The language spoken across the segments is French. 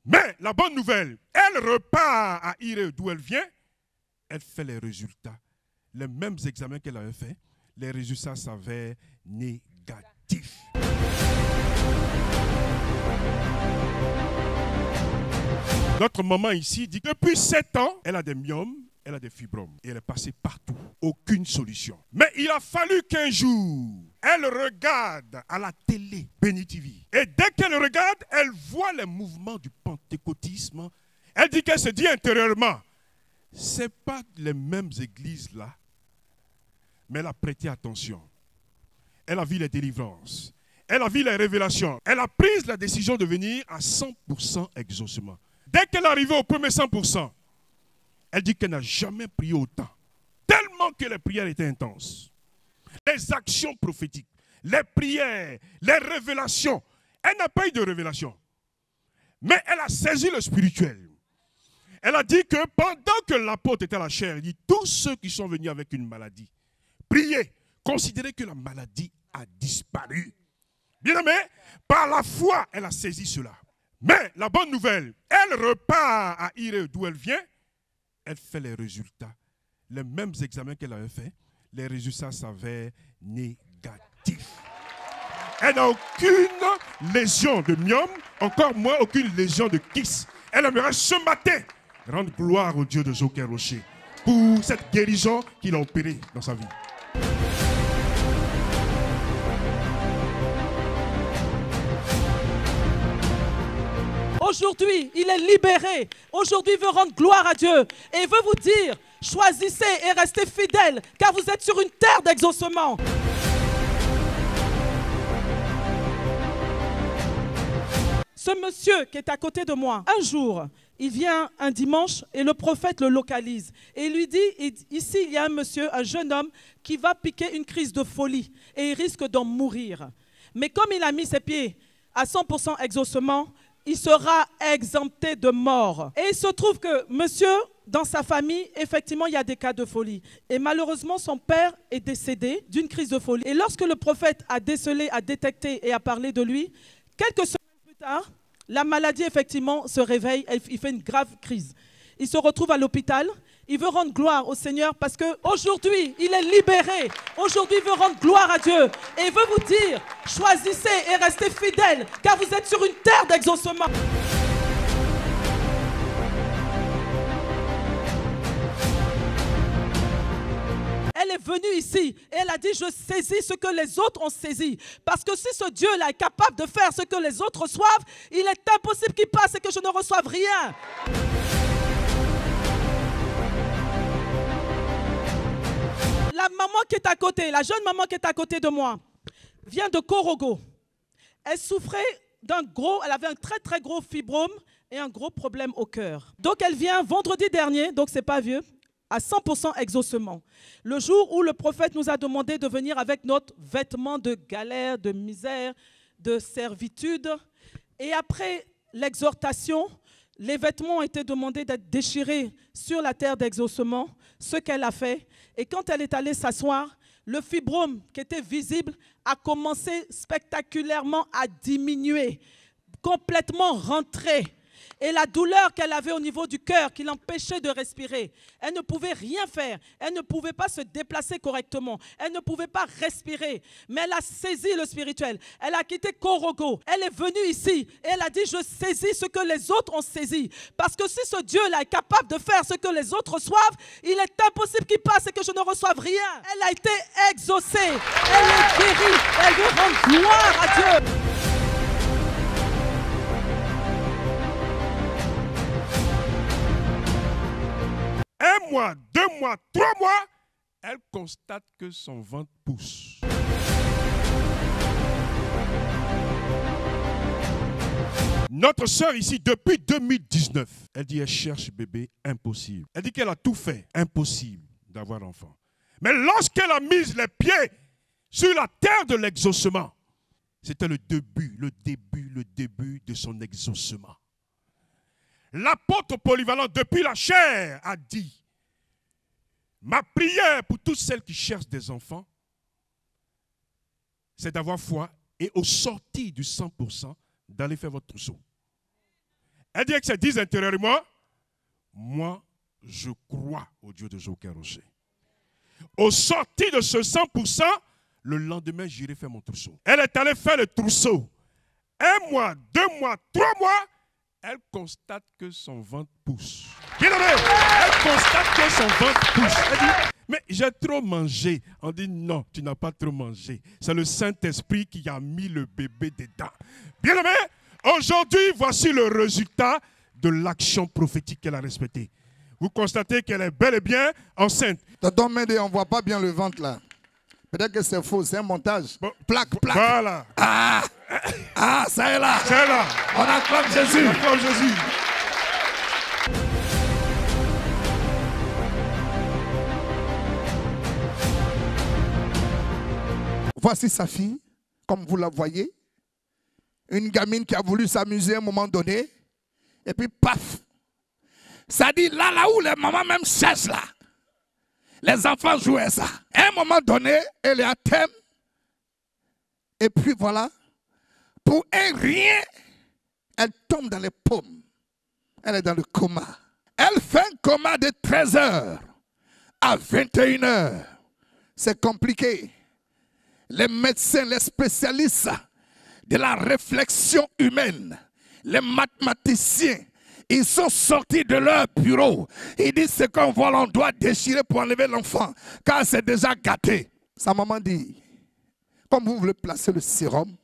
Mais la bonne nouvelle, elle repart à Iré d'où elle vient, elle fait les résultats. Les mêmes examens qu'elle avait fait, les résultats s'avèrent négatifs. Notre maman ici dit que depuis 7 ans, elle a des myomes, elle a des fibromes. Et elle est passée partout. Aucune solution. Mais il a fallu qu'un jour, elle regarde à la télé, Béni TV. Et dès qu'elle regarde, elle voit les mouvements du pentecôtisme. Elle dit qu'elle se dit intérieurement, ce n'est pas les mêmes églises là. Mais elle a prêté attention. Elle a vu les délivrances. Elle a vu les révélations. Elle a pris la décision de venir à 100% exaucement. Dès qu'elle est arrivée au premier 100%, elle dit qu'elle n'a jamais prié autant. Tellement que les prières étaient intenses. Les actions prophétiques, les prières, les révélations. Elle n'a pas eu de révélation. Mais elle a saisi le spirituel. Elle a dit que pendant que l'apôtre était à la chair, elle dit tous ceux qui sont venus avec une maladie, priez, considérez que la maladie a disparu. Bien aimé, par la foi, elle a saisi cela. Mais la bonne nouvelle, elle repart à Iré d'où elle vient, elle fait les résultats. Les mêmes examens qu'elle avait fait, les résultats s'avèrent négatifs. Elle n'a aucune lésion de myome, encore moins aucune lésion de kyste. Elle aimerait ce matin rendre gloire au Dieu de Zoké Rocher pour cette guérison qu'il a opérée dans sa vie. Aujourd'hui, il est libéré. Aujourd'hui, il veut rendre gloire à Dieu. Et il veut vous dire, choisissez et restez fidèles, car vous êtes sur une terre d'exaucement. Ce monsieur qui est à côté de moi, un jour, il vient un dimanche et le prophète le localise. Et il lui dit, ici, il y a un monsieur, un jeune homme, qui va piquer une crise de folie et il risque d'en mourir. Mais comme il a mis ses pieds à 100% exaucement, il sera exempté de mort. Et il se trouve que monsieur, dans sa famille, effectivement, il y a des cas de folie. Et malheureusement, son père est décédé d'une crise de folie. Et lorsque le prophète a décelé, a détecté et a parlé de lui, quelques semaines plus tard, la maladie, effectivement, se réveille. Il fait une grave crise. Il se retrouve à l'hôpital. Il veut rendre gloire au Seigneur parce qu'aujourd'hui, il est libéré. Aujourd'hui, il veut rendre gloire à Dieu. Et il veut vous dire, choisissez et restez fidèles, car vous êtes sur une terre d'exaucement. Elle est venue ici et elle a dit, je saisis ce que les autres ont saisi. Parce que si ce Dieu-là est capable de faire ce que les autres reçoivent, il est impossible qu'il passe et que je ne reçoive rien. La maman qui est à côté, la jeune maman qui est à côté de moi, vient de Korogo. Elle souffrait elle avait un très très gros fibrome et un gros problème au cœur. Donc elle vient vendredi dernier, donc c'est pas vieux, à 100% exaucement. Le jour où le prophète nous a demandé de venir avec notre vêtement de galère, de misère, de servitude. Et après l'exhortation, les vêtements ont été demandés d'être déchirés sur la terre d'exaucement, ce qu'elle a fait. Et quand elle est allée s'asseoir, le fibrome qui était visible a commencé spectaculairement à diminuer, complètement rentré. Et la douleur qu'elle avait au niveau du cœur qui l'empêchait de respirer, elle ne pouvait rien faire, elle ne pouvait pas se déplacer correctement, elle ne pouvait pas respirer. Mais elle a saisi le spirituel, elle a quitté Korogo, elle est venue ici et elle a dit, je saisis ce que les autres ont saisi. Parce que si ce Dieu-là est capable de faire ce que les autres reçoivent, il est impossible qu'il passe et que je ne reçoive rien. Elle a été exaucée, elle est guérie, elle veut rendre gloire à Dieu. Un mois, 2 mois, 3 mois, elle constate que son ventre pousse. Notre sœur ici, depuis 2019, elle dit qu'elle cherche bébé, impossible. Elle dit qu'elle a tout fait, impossible d'avoir enfant. Mais lorsqu'elle a mis les pieds sur la terre de l'exaucement, c'était le début de son exaucement. L'apôtre polyvalent, depuis la chair, a dit, ma prière pour toutes celles qui cherchent des enfants, c'est d'avoir foi et au sortir du 100%, d'aller faire votre trousseau. Elle dit que ça dise intérieurement, moi, je crois au Dieu de Joachim Rocher. Au sorti de ce 100%, le lendemain, j'irai faire mon trousseau. Elle est allée faire le trousseau. 1 mois, 2 mois, 3 mois, elle constate que son ventre pousse. Bien aimé, elle constate que son ventre pousse. Elle dit, mais j'ai trop mangé. On dit, non, tu n'as pas trop mangé. C'est le Saint-Esprit qui a mis le bébé dedans. Bien aimé, aujourd'hui, voici le résultat de l'action prophétique qu'elle a respectée. Vous constatez qu'elle est bel et bien enceinte. Tonton Médé, on ne voit pas bien le ventre là. Peut-être que c'est faux, c'est un montage. Bon, plaque. Voilà. Ah, ça est là. C'est là. On acclame Jésus. On acclame Jésus. Voici sa fille, comme vous la voyez. Une gamine qui a voulu s'amuser à un moment donné. Et puis, paf. Ça dit là où les mamans même cherchent là. Les enfants jouaient ça. À un moment donné, elle est à thème. Et puis voilà. Pour un rien, elle tombe dans les pommes. Elle est dans le coma. Elle fait un coma de 13h à 21h. C'est compliqué. Les médecins, les spécialistes de la réflexion humaine, les mathématiciens, ils sont sortis de leur bureau. Ils disent ce qu'on voit, on doit déchirer pour enlever l'enfant, car c'est déjà gâté. Sa maman dit, comme vous voulez placer le sérum,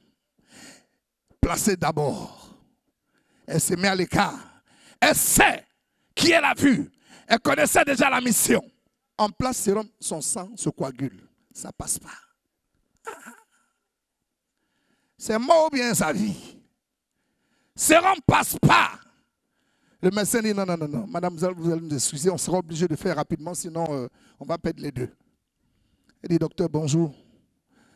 placez d'abord. Elle se met à l'écart. Elle sait qui elle a vu. Elle connaissait déjà la mission. On place sérum, son sang se coagule. Ça ne passe pas. C'est mort ou bien sa vie. Sérum ne passe pas. Le médecin dit non, madame, vous allez nous excuser, on sera obligé de faire rapidement, sinon on va perdre les deux. Il dit, docteur, bonjour,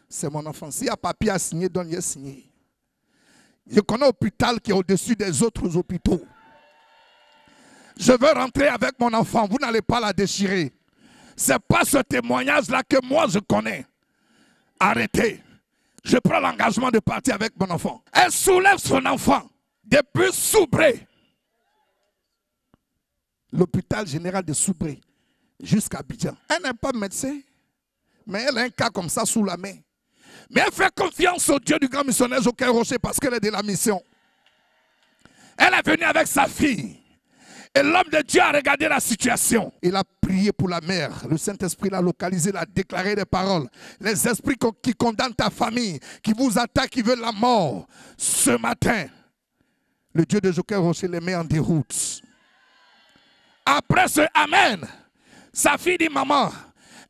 c'est mon enfant. S'il y a papier à signer, donne-le signer. Je connais un hôpital qui est au-dessus des autres hôpitaux. Je veux rentrer avec mon enfant, vous n'allez pas la déchirer. Ce n'est pas ce témoignage-là que moi je connais. Arrêtez. Je prends l'engagement de partir avec mon enfant. Elle soulève son enfant depuis Soubré. L'hôpital général de Soubré jusqu'à Abidjan. Elle n'est pas médecin, mais elle a un cas comme ça sous la main. Mais elle fait confiance au Dieu du grand missionnaire Joachim Rocher parce qu'elle est de la mission. Elle est venue avec sa fille. Et l'homme de Dieu a regardé la situation. Il a prié pour la mère. Le Saint-Esprit l'a localisé, l'a déclaré des paroles. Les esprits qui condamnent ta famille, qui vous attaquent, qui veulent la mort. Ce matin, le Dieu de Joachim Rocher les met en déroute. Après ce Amen, sa fille dit, maman,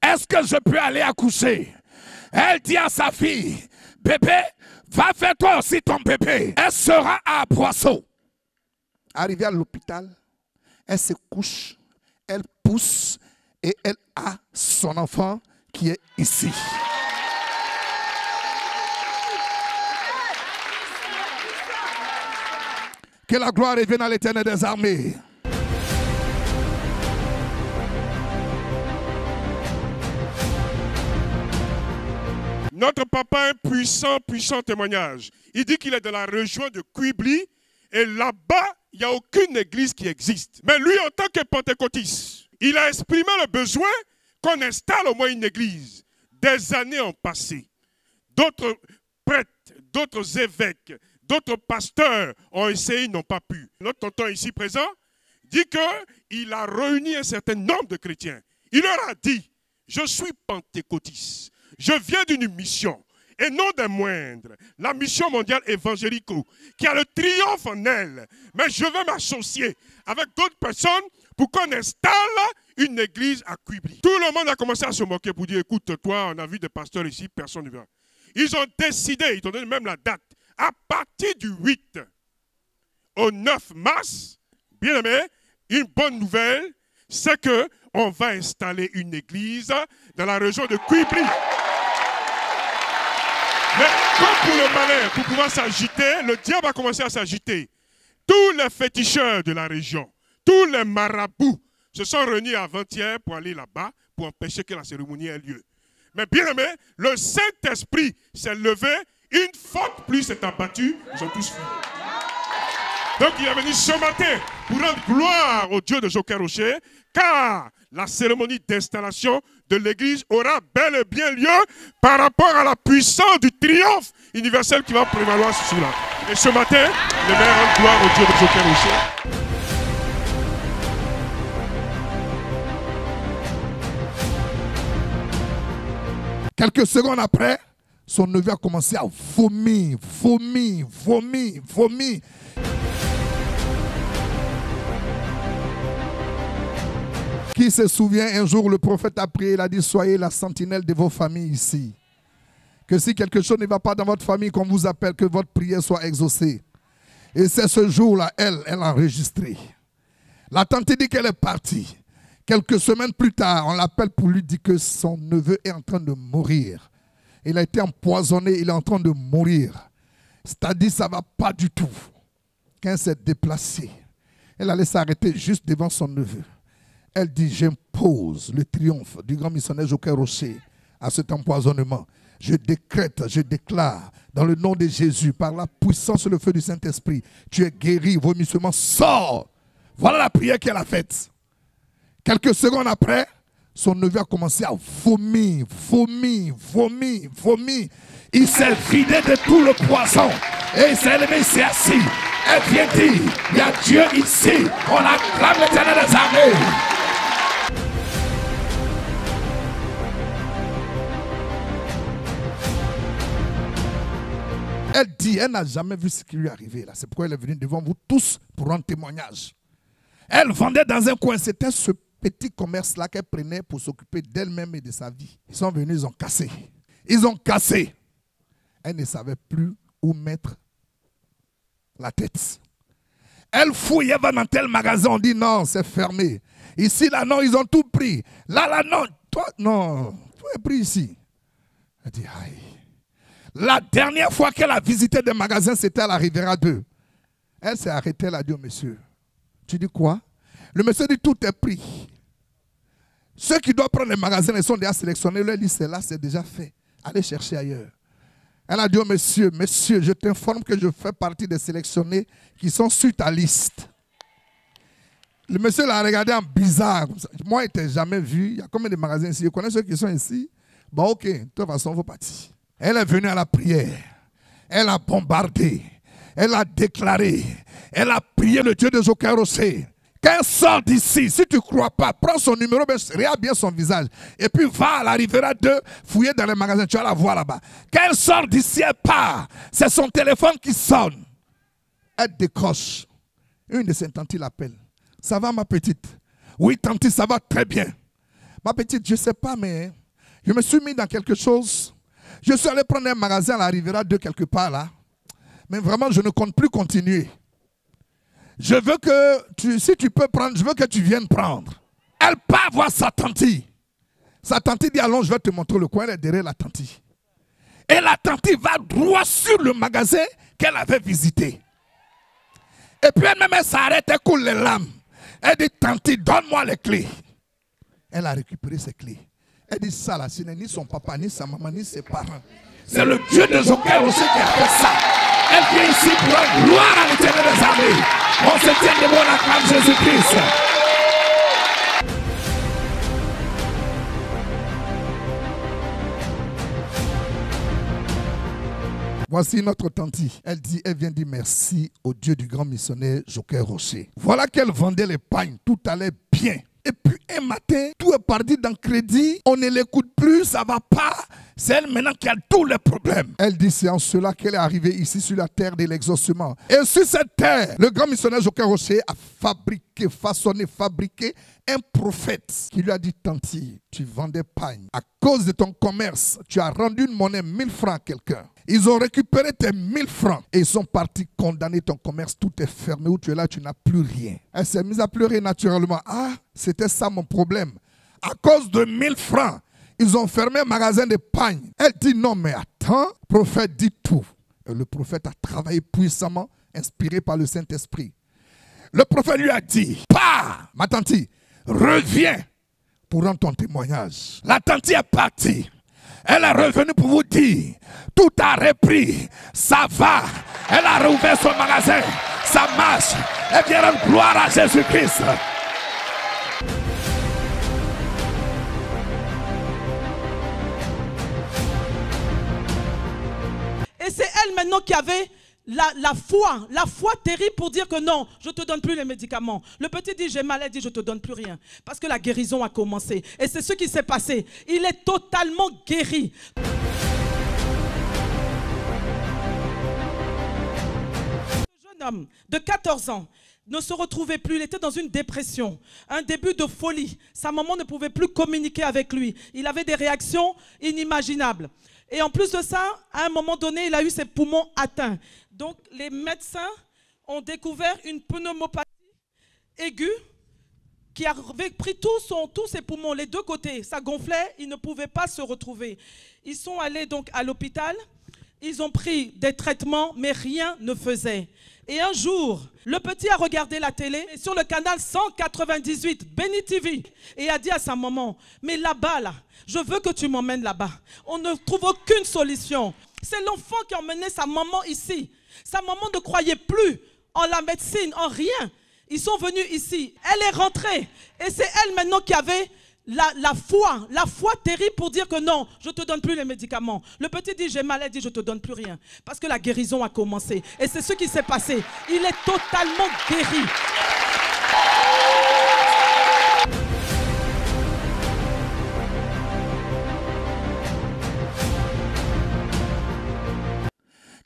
est-ce que je peux aller accoucher? Elle dit à sa fille, bébé, va faire toi aussi ton bébé. Elle sera à Boisseau. Arrivée à l'hôpital, elle se couche, elle pousse et elle a son enfant qui est ici. Que la gloire revienne à l'Éternel des armées. Notre papa a un puissant témoignage. Il dit qu'il est de la région de Quibli et là-bas, il n'y a aucune église qui existe. Mais lui, en tant que pentecôtiste, il a exprimé le besoin qu'on installe au moins une église. Des années ont passé. D'autres prêtres, d'autres évêques, d'autres pasteurs ont essayé, ils n'ont pas pu. Notre tonton ici présent dit qu'il a réuni un certain nombre de chrétiens. Il leur a dit, je suis pentecôtiste. Je viens d'une mission, et non des moindres, la mission mondiale évangélico, qui a le triomphe en elle. Mais je veux m'associer avec d'autres personnes pour qu'on installe une église à Quibli. Tout le monde a commencé à se moquer pour dire, écoute, toi, on a vu des pasteurs ici, personne ne vient. Ils ont décidé, ils ont donné même la date, à partir du 8 au 9 mars, bien aimé, une bonne nouvelle, c'est qu'on va installer une église dans la région de Quibli. Mais comme pour le malin, pour pouvoir s'agiter, le diable a commencé à s'agiter. Tous les féticheurs de la région, tous les marabouts se sont réunis avant-hier pour aller là-bas, pour empêcher que la cérémonie ait lieu. Mais bien aimé, le Saint-Esprit s'est levé, une forte pluie s'est abattue, ils ont tous fui. Donc il est venu ce matin pour rendre gloire au Dieu de Joker Rocher, car la cérémonie d'installation de l'église aura bel et bien lieu par rapport à la puissance du triomphe universel qui va prévaloir sur cela. Et ce matin, le maire rend gloire au Dieu de Joker Rocher. Quelques secondes après, son neveu a commencé à vomir. Qui se souvient, un jour, le prophète a prié, il a dit, soyez la sentinelle de vos familles ici. Que si quelque chose ne va pas dans votre famille, qu'on vous appelle, que votre prière soit exaucée. Et c'est ce jour-là, elle a enregistré. La tante dit qu'elle est partie. Quelques semaines plus tard, on l'appelle pour lui dire que son neveu est en train de mourir. Il a été empoisonné, il est en train de mourir. C'est-à-dire, ça ne va pas du tout. Quand elle s'est déplacée, elle allait s'arrêter juste devant son neveu. Elle dit, j'impose le triomphe du grand missionnaire Joker Rocher à cet empoisonnement. Je décrète, je déclare, dans le nom de Jésus, par la puissance et le feu du Saint-Esprit, tu es guéri, vomissement, sors. Voilà la prière qu'elle a faite. Quelques secondes après, son neveu a commencé à vomir. Il s'est vidé de tout le poison. Et il s'est levé, il s'est assis. Elle vient dire, il y a Dieu ici. On acclame l'Éternel des armées. Elle dit, elle n'a jamais vu ce qui lui est arrivé là. C'est pourquoi elle est venue devant vous tous pour un témoignage. Elle vendait dans un coin, c'était ce petit commerce-là qu'elle prenait pour s'occuper d'elle-même et de sa vie. Ils sont venus, ils ont cassé. Elle ne savait plus où mettre la tête. Elle fouille, elle va dans tel magasin, on dit non, c'est fermé. Ici, là, non, ils ont tout pris. Là, non, toi, non, tout est pris ici. Elle dit, aïe. La dernière fois qu'elle a visité des magasins, c'était à la Riviera 2. Elle s'est arrêtée, elle a dit au monsieur, tu dis quoi? Le monsieur dit, tout est pris. Ceux qui doivent prendre les magasins, ils sont déjà sélectionnés. Lui dit, c'est là, c'est déjà fait. Allez chercher ailleurs. Elle a dit au monsieur, monsieur, je t'informe que je fais partie des sélectionnés qui sont sur ta liste. Le monsieur l'a regardé en bizarre. Moi, il n'était jamais vu. Il y a combien de magasins ici? Je connais ceux qui sont ici. Bon, ok, de toute façon, on va partir. Elle est venue à la prière. Elle a bombardé. Elle a déclaré. Elle a prié le Dieu de Joker Rocher. Quand elle sort d'ici, si tu ne crois pas, prends son numéro, regarde bien son visage. Et puis va à la Riviera 2, fouiller dans les magasins, tu vas la voir là-bas. Quand elle sort d'ici, elle part. C'est son téléphone qui sonne. Elle décroche. Une de ses tantes l'appelle. Ça va ma petite? Oui, tante, ça va très bien. Ma petite, je ne sais pas, mais je me suis mis dans quelque chose. Je suis allé prendre un magasin à la Riviera 2 quelque part là. Mais vraiment, je ne compte plus continuer. Je veux que, si tu peux prendre, je veux que tu viennes prendre. Elle part voir sa tante. Sa tante dit, allons, je vais te montrer le coin. Elle est derrière la tante. Et la tante va droit sur le magasin qu'elle avait visité. Et puis elle-même, elle s'arrête, elle coule les lames. Elle dit, tante, donne-moi les clés. Elle a récupéré ses clés. Elle dit, ça là, ce n'est ni son papa, ni sa maman, ni ses parents. C'est le Dieu de Joker aussi qui a fait ça. Elle vient ici pour rendre gloire à l'Éternel des armées. On se tient debout, on acclame Jésus-Christ. Voici notre tante. Elle vient dire merci au Dieu du grand missionnaire Joker Rocher. Voilà qu'elle vendait les pagnes, tout allait bien. Et puis un matin, tout est parti dans le crédit, on ne l'écoute plus, ça ne va pas. C'est elle maintenant qui a tous les problèmes. Elle dit c'est en cela qu'elle est arrivée ici sur la terre de l'exaucement. Et sur cette terre, le grand missionnaire Joker Rocher a fabriqué un prophète qui lui a dit, tanti, tu vendais pagne. À cause de ton commerce, tu as rendu une monnaie 1000 francs à quelqu'un. Ils ont récupéré tes 1000 francs et ils sont partis condamner ton commerce. Tout est fermé, où tu es là, tu n'as plus rien. Elle s'est mise à pleurer naturellement. Ah, c'était ça mon problème. À cause de 1000 francs, ils ont fermé un magasin de pagne. Elle dit non, mais attends, le prophète dit tout. Et le prophète a travaillé puissamment, inspiré par le Saint-Esprit. Le prophète lui a dit, pars, ma tante, reviens pour rendre ton témoignage. La tante est partie. Elle est revenue pour vous dire, tout a repris, ça va. Elle a rouvert son magasin, ça marche. Elle vient rendre gloire à Jésus-Christ. Et c'est elle maintenant qui avait la foi terrible pour dire que non, je ne te donne plus les médicaments. Le petit dit, j'ai mal, elle dit, je ne te donne plus rien. Parce que la guérison a commencé. Et c'est ce qui s'est passé. Il est totalement guéri. Ce jeune homme de 14 ans ne se retrouvait plus, il était dans une dépression, un début de folie. Sa maman ne pouvait plus communiquer avec lui. Il avait des réactions inimaginables. Et en plus de ça, à un moment donné, il a eu ses poumons atteints. Donc les médecins ont découvert une pneumopathie aiguë qui avait pris tous ses poumons, les deux côtés. Ça gonflait, il ne pouvait pas se retrouver. Ils sont allés donc à l'hôpital, ils ont pris des traitements, mais rien ne faisait. Et un jour, le petit a regardé la télé sur le canal 198, Béni TV, et a dit à sa maman, mais là-bas, là, je veux que tu m'emmènes là-bas. On ne trouve aucune solution. C'est l'enfant qui a emmené sa maman ici. Sa maman ne croyait plus en la médecine, en rien. Ils sont venus ici. Elle est rentrée. Et c'est elle maintenant qui avait la foi terrible pour dire que non, je ne te donne plus les médicaments. Le petit dit, j'ai mal, elle dit, je ne te donne plus rien. Parce que la guérison a commencé. Et c'est ce qui s'est passé. Il est totalement guéri.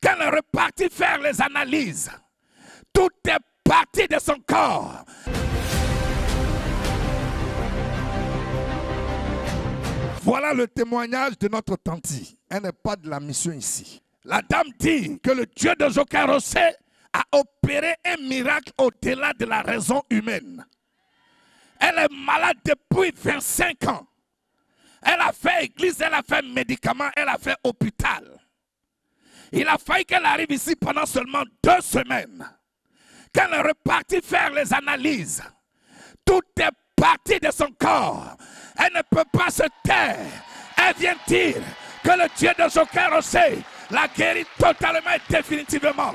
Quand elle est repartie faire les analyses, tout est parti de son corps. Voilà le témoignage de notre tante. Elle n'est pas de la mission ici. La dame dit que le Dieu de Jokarosé a opéré un miracle au-delà de la raison humaine. Elle est malade depuis 25 ans. Elle a fait église, elle a fait médicaments, elle a fait hôpital. Il a fallu qu'elle arrive ici pendant seulement 2 semaines. Quand elle est repartie faire les analyses, tout est parti de son corps. Elle ne peut pas se taire. Elle vient dire que le Dieu de Jokarosé l'a guéri totalement et définitivement.